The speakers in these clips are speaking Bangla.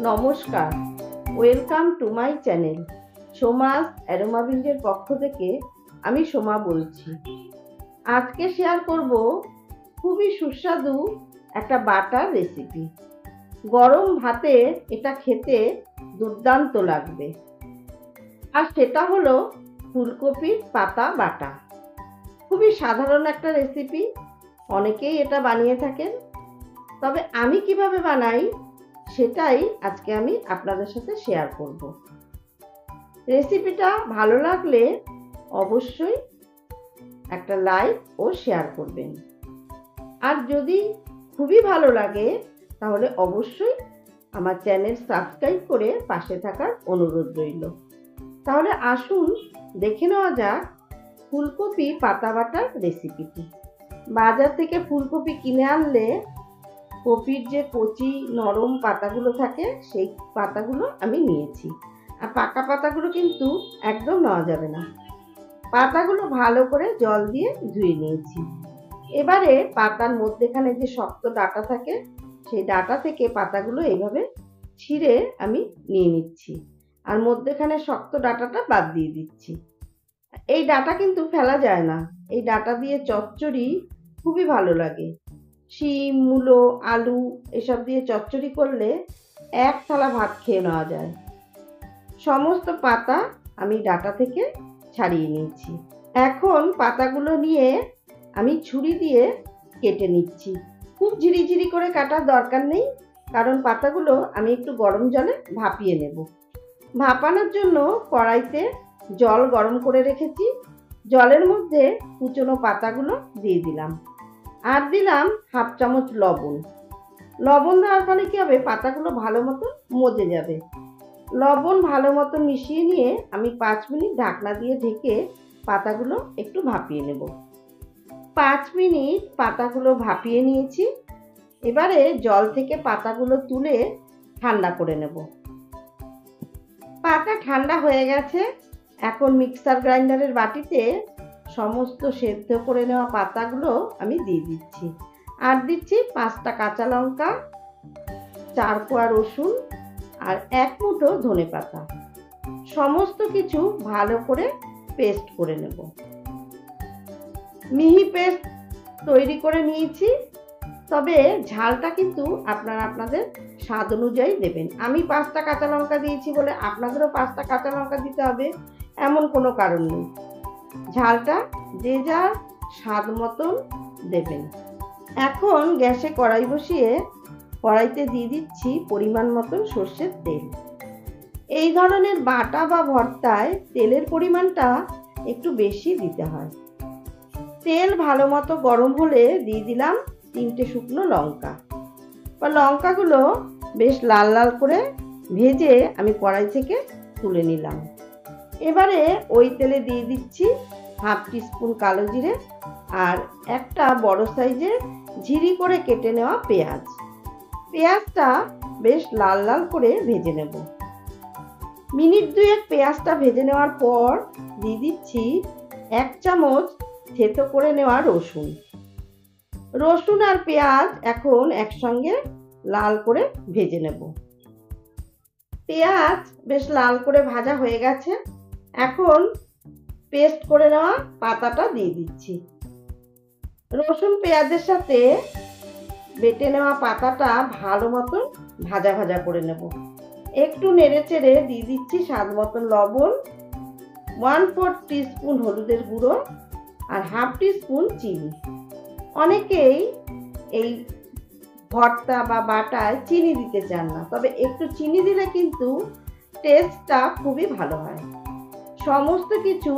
নমস্কার, ওয়েলকাম টু মাই চ্যানেল। সোমাস অ্যারোমাবিন্ডের পক্ষ থেকে আমি সোমা বলছি। আজকে শেয়ার করব খুবই সুস্বাদু একটা বাটার রেসিপি। গরম ভাতে এটা খেতে দুর্দান্ত লাগবে। আর সেটা হলো ফুলকপির পাতা বাটা। খুবই সাধারণ একটা রেসিপি, অনেকেই এটা বানিয়ে থাকেন। তবে আমি কিভাবে বানাই সেটাই আজকে আমি আপনাদের সাথে শেয়ার করব। রেসিপিটা ভালো লাগলে অবশ্যই একটা লাইক ও শেয়ার করবেন। আর যদি খুবই ভালো লাগে তাহলে অবশ্যই আমার চ্যানেল সাবস্ক্রাইব করে পাশে থাকার অনুরোধ রইল। তাহলে আসুন দেখে নেওয়া যাক ফুলকপি পাতা বাটার রেসিপিটি। বাজার থেকে ফুলকপি কিনে আনলে কপির যে কচি নরম পাতাগুলো থাকে সেই পাতাগুলো আমি নিয়েছি। আর পাকা পাতাগুলো কিন্তু একদম নেওয়া যাবে না। পাতাগুলো ভালো করে জল দিয়ে ধুয়ে নিয়েছি। এবারে পাতার মধ্যেখানে যে শক্ত ডাঁটা থাকে সেই ডাঁটা থেকে পাতাগুলো এইভাবে ছিঁড়ে আমি নিয়ে নিচ্ছি। আর মধ্যেখানে শক্ত ডাঁটাটা বাদ দিয়ে দিচ্ছি। এই ডাঁটা কিন্তু ফেলা যায় না। এই ডাঁটা দিয়ে চচ্চড়ি খুবই ভালো লাগে। শিম, মূলো, আলু এসব দিয়ে চচ্চড়ি করলে এক থালা ভাত খেয়ে নেওয়া যায়। সমস্ত পাতা আমি ডাঁটা থেকে ছাড়িয়ে নিয়েছি। এখন পাতাগুলো নিয়ে আমি ছুরি দিয়ে কেটে নিচ্ছি। খুব ঝিরিঝিরি করে কাটার দরকার নেই, কারণ পাতাগুলো আমি একটু গরম জলে ভাপিয়ে নেব। ভাপানোর জন্য কড়াইতে জল গরম করে রেখেছি। জলের মধ্যে কুচনো পাতাগুলো দিয়ে দিলাম। আর দিলাম হাফ চামচ লবণ। লবণ দেওয়ার ফলে কি হবে, পাতাগুলো ভালো মতো মজে যাবে। লবণ ভালো মতো মিশিয়ে নিয়ে আমি 5 মিনিট ঢাকনা দিয়ে ঢেকে পাতাগুলো একটু ভাপিয়ে নেব। 5 মিনিট পাতাগুলো ভাপিয়ে নিয়েছি। এবারে জল থেকে পাতাগুলো তুলে ঠান্ডা করে নেব। পাতা ঠান্ডা হয়ে গেছে। এখন মিক্সার গ্রাইন্ডারের বাটিতে সমস্ত সেদ্ধ করে নেওয়া পাতাগুলো আমি দিয়ে দিচ্ছি। আর দিচ্ছি 5টা কাঁচা লঙ্কা, 4 কোয়া রসুন আর 1 মুঠো ধনেপাতা। সমস্ত কিছু ভালো করে পেস্ট করে নেব। মিহি পেস্ট তৈরি করে নিয়েছি। তবে ঝালটা কিন্তু আপনারা আপনাদের স্বাদ অনুযায়ী দেবেন। আমি 5টা কাঁচা লঙ্কা দিয়েছি বলে আপনাদেরও 5টা কাঁচা লঙ্কা দিতে হবে এমন কোনো কারণ নেই। ঝালটা যে যার স্বাদ মতন দেবেন। এখন গ্যাসে কড়াই বসিয়ে কড়াইতে দিয়ে দিচ্ছি পরিমাণ মতন সর্ষের তেল। এই ধরনের বাটা বা ভর্তায় তেলের পরিমাণটা একটু বেশি দিতে হয়। তেল ভালো মতো গরম হলে দিয়ে দিলাম 3টে শুকনো লঙ্কা। লঙ্কাগুলো বেশ লাল লাল করে ভেজে আমি কড়াই থেকে তুলে নিলাম। এবারে ওই তেলে দিয়ে দিচ্ছি হাফ টিস্পুন কালো জিরে আর একটা বড় সাইজের ঝিরি করে কেটে নেওয়া পেঁয়াজ। পেঁয়াজটা বেশ লাল লাল করে ভেজে নেব। মিনিট 2 পেঁয়াজটা ভেজে নেওয়ার পর দিয়ে দিচ্ছি 1 চামচ থেতো করে নেওয়া রসুন। রসুন আর পেঁয়াজ এখন একসঙ্গে লাল করে ভেজে নেব। পেঁয়াজ বেশ লাল করে ভাজা হয়ে গেছে। এখন পেস্ট করে নেওয়া পাতাটা দিয়ে দিচ্ছি। রসুন পেঁয়াজের সাথে বেটে নেওয়া পাতাটা ভালো মতন ভাজা ভাজা করে নেব। একটু নেড়ে চেড়ে দিয়ে দিচ্ছি স্বাদ মতন লবণ, 1/4 টিস্পুন হলুদের গুঁড়ো আর হাফ টিস্পুন চিনি। অনেকেই এই ভর্তা বা বাটায় চিনি দিতে চান না, তবে একটু চিনি দিলে কিন্তু টেস্টটা খুবই ভালো হয়। সমস্ত কিছু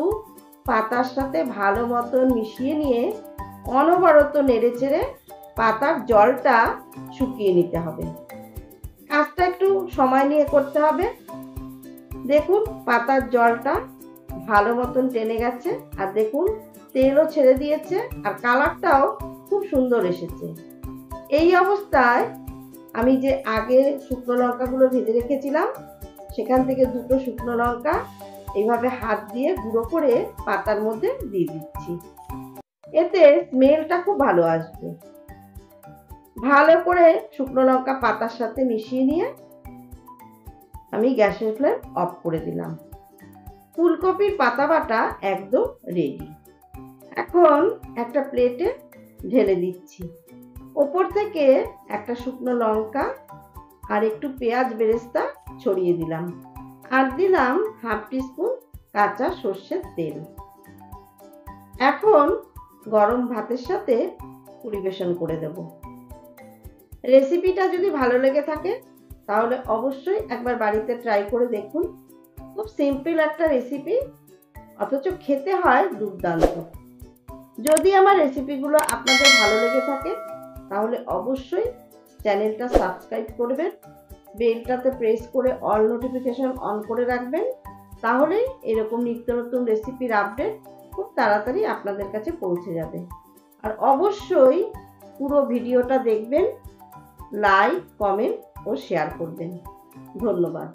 পাতার সাথে ভালো মতন মিশিয়ে নিয়ে অনবরত নেড়ে চেড়ে পাতার জলটা শুকিয়ে নিতে হবে। কাজটা একটু সময় নিয়ে করতে হবে। দেখুন পাতার জলটা ভালো মতন টেনে গেছে আর দেখুন তেলও ছেড়ে দিয়েছে আর কালারটাও খুব সুন্দর এসেছে। এই অবস্থায় আমি যে আগে শুকনো লঙ্কাগুলো ভেজে রেখেছিলাম সেখান থেকে 2টো শুকনো লঙ্কা এইভাবে হাত দিয়ে গুঁড়ো করে পাতার মধ্যে দিয়ে দিচ্ছি। এতে স্মেলটা খুব ভালো আসবে। ভালো করে শুকনো লঙ্কা পাতার সাথে মিশিয়ে নিয়ে আমি গ্যাসের ফ্লেম অফ করে দিলাম। ফুলকপির পাতা বাটা একদম রেডি। এখন একটা প্লেটে ঢেলে দিচ্ছি। ওপর থেকে একটা শুকনো লঙ্কা আর একটু পেঁয়াজ বেরেস্তা ছড়িয়ে দিলাম, আর দিলাম হাফ টিস্পুন কাঁচা সর্ষের তেল। এখন গরম ভাতের সাথে পরিবেশন করে দেব। রেসিপিটা যদি ভালো লেগে থাকে তাহলে অবশ্যই একবার বাড়িতে ট্রাই করে দেখুন। খুব সিম্পল একটা রেসিপি, অথচ খেতে হয় দুর্দান্ত। যদি আমার রেসিপিগুলো আপনাদের ভালো লেগে থাকে তাহলে অবশ্যই চ্যানেলটা সাবস্ক্রাইব করবেন, বেলটাতে প্রেস করে অল নোটিফিকেশন অন করে রাখবেন, তাহলেই এরকম নিত্য নতুন রেসিপির আপডেট খুব তাড়াতাড়ি আপনাদের কাছে পৌঁছে যাবে। আর অবশ্যই পুরো ভিডিওটা দেখবেন, লাইক, কমেন্ট ও শেয়ার করবেন। ধন্যবাদ।